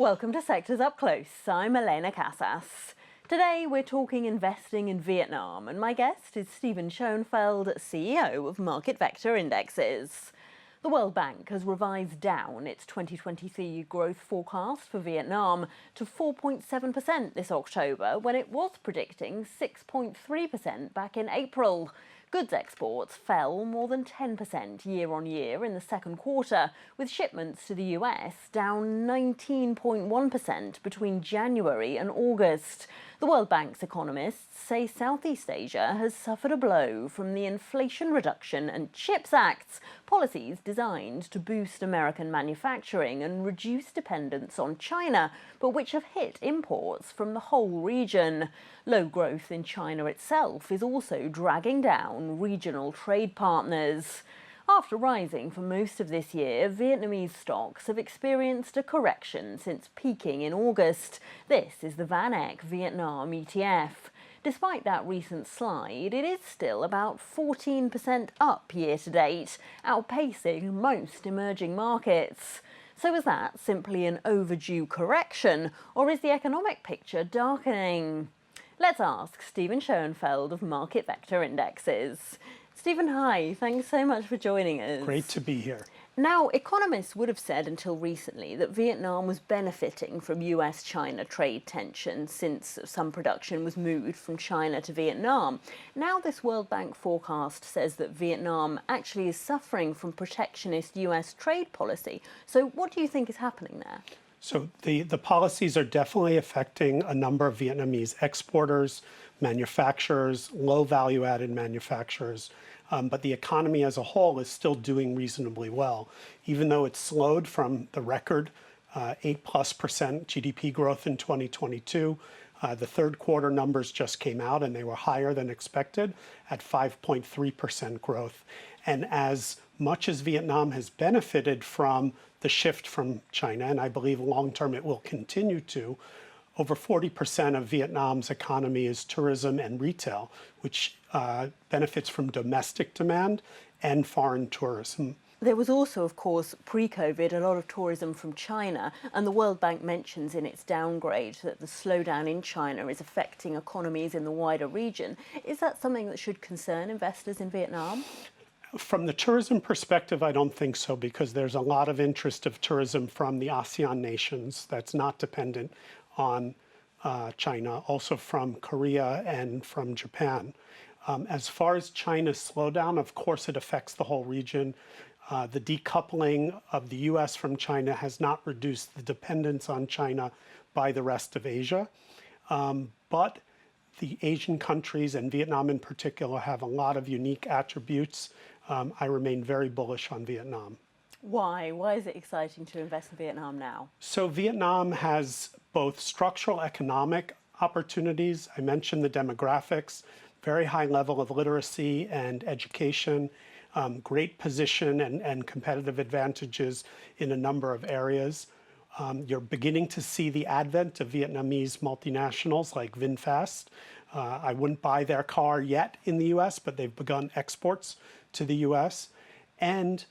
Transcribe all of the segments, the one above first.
Welcome to Sectors Up Close. I'm Elena Casas. Today we're talking investing in Vietnam, and my guest is Stephen Schoenfeld, CEO of MarketVector Indexes. The World Bank has revised down its 2023 growth forecast for Vietnam to 4.7% this October, when it was predicting 6.3% back in April. Goods exports fell more than 10% year-on-year in the second quarter, with shipments to the US down 19.1% between January and August. The World Bank's economists say Southeast Asia has suffered a blow from the Inflation Reduction and CHIPS Acts, policies designed to boost American manufacturing and reduce dependence on China, but which have hit imports from the whole region. Low growth in China itself is also dragging down regional trade partners. After rising for most of this year, Vietnamese stocks have experienced a correction since peaking in August. This is the Van Eck Vietnam ETF. Despite that recent slide, it is still about 14% up year to date, outpacing most emerging markets. So is that simply an overdue correction, or is the economic picture darkening? Let's ask Stephen Schoenfeld of MarketVector Indexes. Stephen, hi. Thanks so much for joining us. Great to be here. Now, economists would have said until recently that Vietnam was benefiting from US-China trade tension since some production was moved from China to Vietnam. Now this World Bank forecast says that Vietnam actually is suffering from protectionist US trade policy. So what do you think is happening there? So the policies are definitely affecting a number of Vietnamese exporters, manufacturers, low value-added manufacturers. But the economy as a whole is still doing reasonably well, even though it's slowed from the record 8+% GDP growth in 2022. The third quarter numbers just came out and they were higher than expected at 5.3% growth. And as much as Vietnam has benefited from the shift from China, and I believe long term it will continue to, over 40% of Vietnam's economy is tourism and retail, which benefits from domestic demand and foreign tourism. There was also, of course, pre-COVID, a lot of tourism from China, and the World Bank mentions in its downgrade that the slowdown in China is affecting economies in the wider region. Is that something that should concern investors in Vietnam? From the tourism perspective, I don't think so, because there's a lot of interest of tourism from the ASEAN nations that's not dependent on China, also from Korea and from Japan. As far as China's slowdown, of course, it affects the whole region. The decoupling of the US from China has not reduced the dependence on China by the rest of Asia. But the Asian countries, and Vietnam in particular, have a lot of unique attributes. I remain very bullish on Vietnam. Why? Why is it exciting to invest in Vietnam now? So Vietnam has both structural economic opportunities. I mentioned the demographics, very high level of literacy and education, great position and competitive advantages in a number of areas. You're beginning to see the advent of Vietnamese multinationals like VinFast. I wouldn't buy their car yet in the US, but they've begun exports to the US. And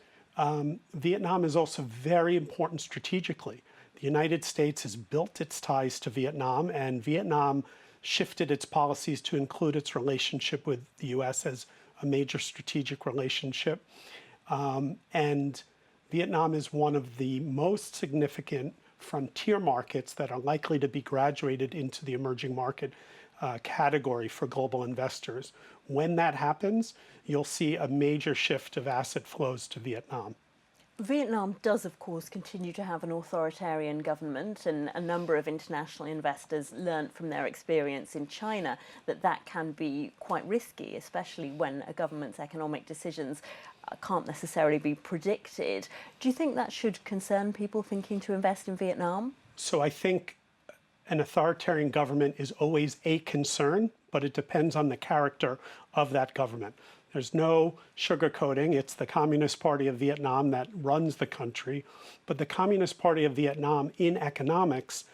Vietnam is also very important strategically. The United States has built its ties to Vietnam, and Vietnam shifted its policies to include its relationship with the US as a major strategic relationship. And Vietnam is one of the most significant frontier markets that are likely to be graduated into the emerging market category for global investors. When that happens, you'll see a major shift of asset flows to Vietnam. Vietnam does, of course, continue to have an authoritarian government, and a number of international investors learnt from their experience in China that that can be quite risky, especially when a government's economic decisions can't necessarily be predicted. Do you think that should concern people thinking to invest in Vietnam? So I think an authoritarian government is always a concern, but it depends on the character of that government. There's no sugarcoating. It's the Communist Party of Vietnam that runs the country. But the Communist Party of Vietnam in economics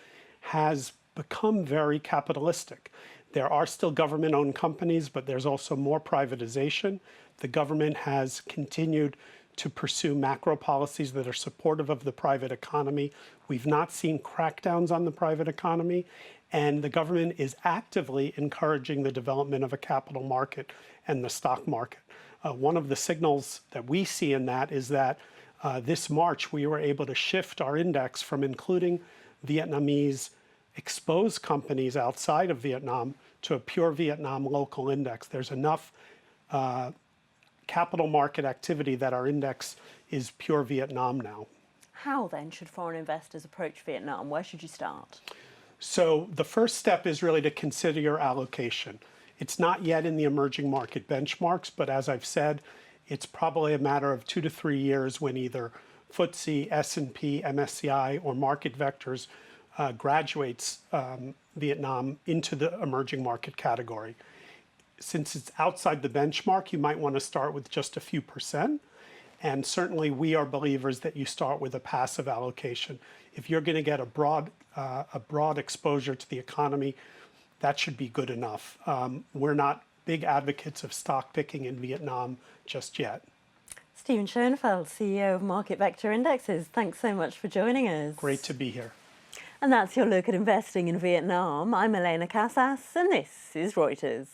has become very capitalistic. There are still government-owned companies, but there's also more privatization. The government has continued to pursue macro policies that are supportive of the private economy. We've not seen crackdowns on the private economy, and the government is actively encouraging the development of a capital market and the stock market. One of the signals that we see in that is that this March we were able to shift our index from including Vietnamese exposed companies outside of Vietnam to a pure Vietnam local index. There's enough capital market activity that our index is pure Vietnam now. How then should foreign investors approach Vietnam? Where should you start? So the first step is really to consider your allocation. It's not yet in the emerging market benchmarks, but as I've said, it's probably a matter of 2 to 3 years when either FTSE, S&P, MSCI, or MarketVectors graduates Vietnam into the emerging market category. Since it's outside the benchmark, you might want to start with just a few percent. And certainly we are believers that you start with a passive allocation. If you're going to get a broad exposure to the economy, that should be good enough. We're not big advocates of stock picking in Vietnam just yet. Stephen Schoenfeld, CEO of MarketVector Indexes, thanks so much for joining us. Great to be here. And that's your look at investing in Vietnam. I'm Elena Casas, and this is Reuters.